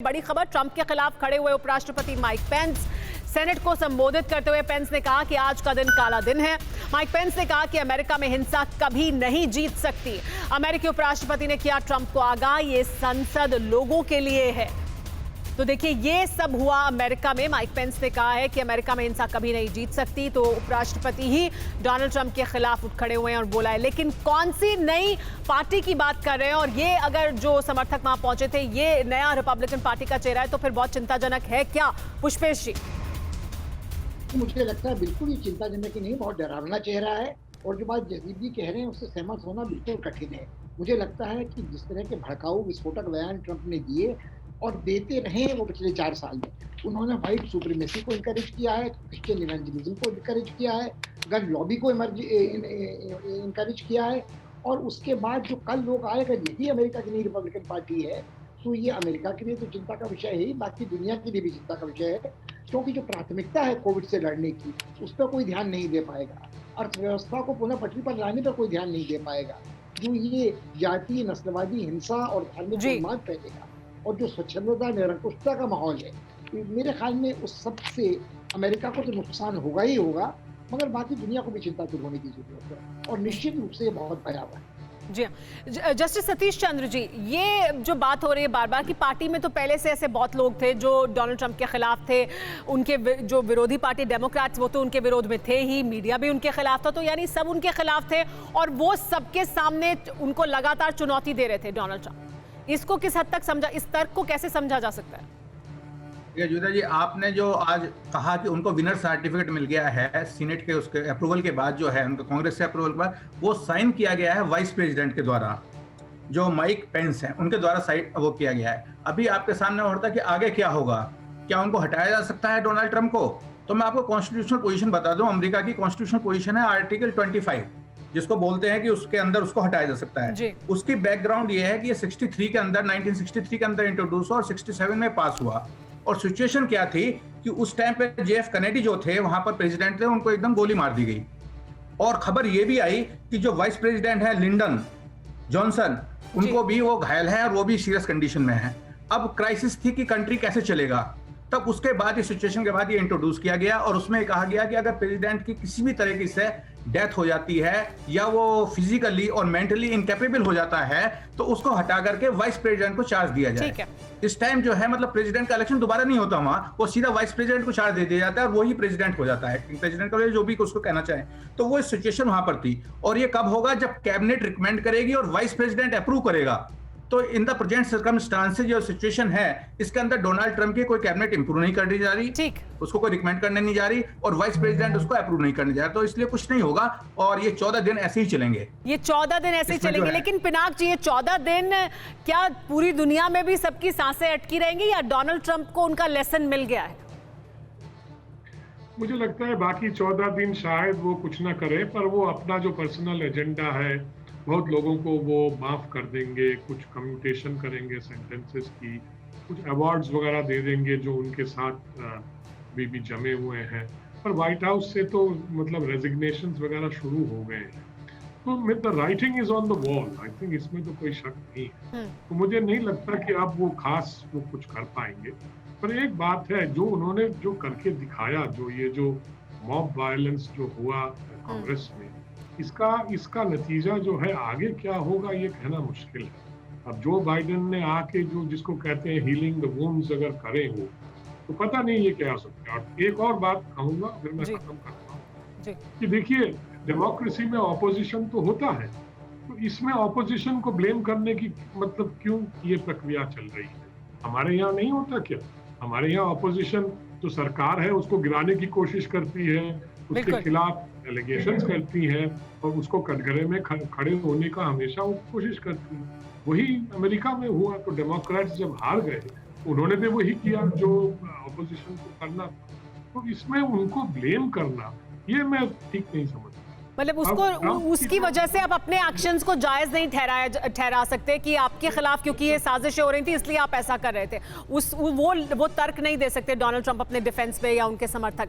बड़ी खबर, ट्रंप के खिलाफ खड़े हुए उपराष्ट्रपति माइक पेंस। सेनेट को संबोधित करते हुए पेंस ने कहा कि आज का दिन काला दिन है। माइक पेंस ने कहा कि अमेरिका में हिंसा कभी नहीं जीत सकती। अमेरिकी उपराष्ट्रपति ने किया ट्रंप को आगाह, ये संसद लोगों के लिए है। तो देखिए, ये सब हुआ अमेरिका में। माइक पेंस ने कहा है कि अमेरिका में हिंसा कभी नहीं जीत सकती। तो उपराष्ट्रपति ही डोनाल्ड ट्रंप के खिलाफ उठ खड़े हुए हैं और बोला है। लेकिन कौन सी नई पार्टी की बात कर रहे हैं, और ये अगर जो समर्थक वहां पहुंचे थे ये नया रिपब्लिकन पार्टी का चेहरा है तो फिर बहुत चिंताजनक है क्या, पुष्पेश जी? मुझे लगता है बिल्कुल ही चिंताजनक ही नहीं, बहुत डरावना चेहरा है। और जो बात जसदीप जी कह रहे हैं उससे सहमत होना बिल्कुल कठिन है। मुझे लगता है कि जिस तरह के भड़काऊ विस्फोटक बयान ट्रंप ने दिए और देते रहे वो पिछले 4 साल में, उन्होंने व्हाइट सुप्रीमेसी को इनकरेज किया है, क्रिश्चियन इवेंजलिज्म को इनकरेज किया है, गन लॉबी को इनकरेज किया है। और उसके बाद जो कल लोग आए, अगर यही अमेरिका की नई रिपब्लिकन पार्टी है तो ये अमेरिका के लिए तो चिंता का विषय है ही, बाकी दुनिया के लिए भी चिंता का विषय है। क्योंकि जो प्राथमिकता है कोविड से लड़ने की, उस पर कोई ध्यान नहीं दे पाएगा। अर्थव्यवस्था को पुनः पटरी पर लाने पर कोई ध्यान नहीं दे पाएगा। जो ये जातीय नस्लवादी हिंसा और धार्मिक उन्माद फैलेगा और जो स्वच्छंदता निरंकुशता का माहौल है, मेरे ख्याल में उस सब से अमेरिका को तो नुकसान होगा ही होगा, मगर बाकी दुनिया को भी चिंतातुर होने की जरूरत है। और निश्चित रूप से ये बहुत भयावह है। जी, जस्टिस सतीश चंद्र जी, ये जो बात हो रही है बार बार कि पार्टी में तो पहले से ऐसे बहुत लोग थे जो डोनाल्ड ट्रंप के खिलाफ थे, उनके जो विरोधी पार्टी डेमोक्रेट्स वो तो उनके विरोध में थे ही, मीडिया भी उनके खिलाफ था, तो यानी सब उनके खिलाफ थे और वो सबके सामने उनको लगातार चुनौती दे रहे थे डोनाल्ड ट्रंप। इसको किस हद तक समझा, इस तर्क को कैसे समझा जा सकता है? जुदा जी, आपने जो आज कहा कि उनको विनर सर्टिफिकेट मिल गया है सीनेट के उसके अप्रूवल के बाद, जो है उनका कांग्रेस से अप्रूवल के बाद वो साइन किया गया है वाइस प्रेसिडेंट के द्वारा, जो माइक पेंस हैं उनके द्वारा साइन वो किया गया है। अभी आपके सामने होता कि आगे क्या होगा, क्या उनको हटाया जा सकता है डोनाल्ड ट्रंप को? तो मैं आपको कॉन्स्टिट्यूशनल पोजीशन बता दूं। अमेरिका की कॉन्स्टिट्यूशनल पोजीशन है आर्टिकल 25, जिसको बोलते हैं कि उसके अंदर उसको हटाया जा सकता है। उसकी बैकग्राउंड ये है कि ये 63 के अंदर 1963 के अंदर इंट्रोड्यूस हुआ और 67 में पास हुआ। और सिचुएशन क्या थी कि उस टाइम पे JF कैनेडी जो थे वहां पर प्रेसिडेंट थे, उनको एकदम गोली मार दी गई। और खबर ये भी आई कि जो वाइस प्रेसिडेंट है लिंडन जॉनसन, उनको भी वो घायल है और वो भी सीरियस कंडीशन में है। अब क्राइसिस थी कि कंट्री कैसे चलेगा। तब उसके बाद, इस सिचुएशन के बाद ये इंट्रोड्यूस किया गया और उसमें कहा गया कि अगर प्रेसिडेंट की किसी भी तरीके से डेथ हो जाती है या वो फिजिकली और मेंटली इनकैपेबल हो जाता है तो उसको हटा करके वाइस प्रेसिडेंट को चार्ज दिया जाए। इस टाइम जो है मतलब प्रेसिडेंट का इलेक्शन दोबारा नहीं होता वहां, वो सीधा वाइस प्रेसिडेंट को चार्ज दे दिया जाता है और वही प्रेसिडेंट हो जाता है। प्रेसिडेंट का जो भी उसको कहना चाहे, तो वो सिचुएशन वहां पर थी। और ये कब होगा? जब कैबिनेट रिकमेंड करेगी और वाइस प्रेसिडेंट अप्रूव करेगा। तो इन द प्रेजेंट सर्कमस्टांसेस जो सिचुएशन है, इसके अंदर डोनाल्ड ट्रंप की कोई कैबिनेट इंप्रूव नहीं करने जा रही, उसको कोई रिकमेंड करने नहीं जा रही और वाइस प्रेसिडेंट उसको अप्रूव नहीं करने जा रहा। तो इसलिए कुछ नहीं होगा और ये 14 दिन ऐसे ही चलेंगे। ये 14 दिन ऐसे ही चलेंगे। लेकिन पिनाक जी, ये 14 दिन क्या पूरी दुनिया में भी सबकी सांसें अटकी रहेंगी या डोनाल्ड ट्रंप को उनका लेसन मिल गया है? मुझे लगता है बाकी 14 दिन शायद वो कुछ ना करे, पर वो अपना जो पर्सनल एजेंडा है, बहुत लोगों को वो माफ कर देंगे, कुछ कम्यूटेशन करेंगे सेंटेंसेस की, कुछ अवार्ड्स वगैरह दे देंगे जो उनके साथ भी जमे हुए हैं। पर व्हाइट हाउस से तो मतलब रेजिग्नेशंस वगैरह शुरू हो गए हैं। तो the writing is on the wall, I think इसमें तो कोई शक नहीं है। तो मुझे नहीं लगता कि अब वो खास वो कुछ कर पाएंगे। पर एक बात है, जो उन्होंने जो करके दिखाया, जो मॉब वायलेंस जो हुआ कांग्रेस में, इसका नतीजा जो है आगे क्या होगा ये कहना मुश्किल है। अब जो बाइडेन ने आके जो जिसको कहते हैं हीलिंग द वुंड्स अगर करे हो तो पता नहीं ये क्या हो सकता है। और एक और बात कहूंगा फिर मैं खत्म करता हूँ कि देखिए, डेमोक्रेसी में ऑपोजिशन तो होता है, तो इसमें ऑपोजिशन को ब्लेम करने की मतलब क्यों ये प्रक्रिया चल रही है? हमारे यहाँ नहीं होता क्या? हमारे यहाँ ऑपोजिशन जो सरकार है उसको गिराने की कोशिश करती है, उसके खिलाफ एलिगेशंस करती है और उसको कटघरे में खड़े होने का हमेशा वो कोशिश करती है। वही अमेरिका में हुआ। तो डेमोक्रेट्स जब हार गए, उन्होंने भी वही किया जो ऑपोजिशन को करना था। तो इसमें उनको ब्लेम करना ये मैं ठीक नहीं समझता। मतलब उसको उसकी वजह से आप अपने एक्शंस को जायज नहीं ठहरा सकते कि आपके खिलाफ क्योंकि ये साजिशें हो रही थी इसलिए आप ऐसा कर रहे थे। वो तर्क नहीं दे सकते डोनाल्ड ट्रंप अपने डिफेंस पे या उनके समर्थक।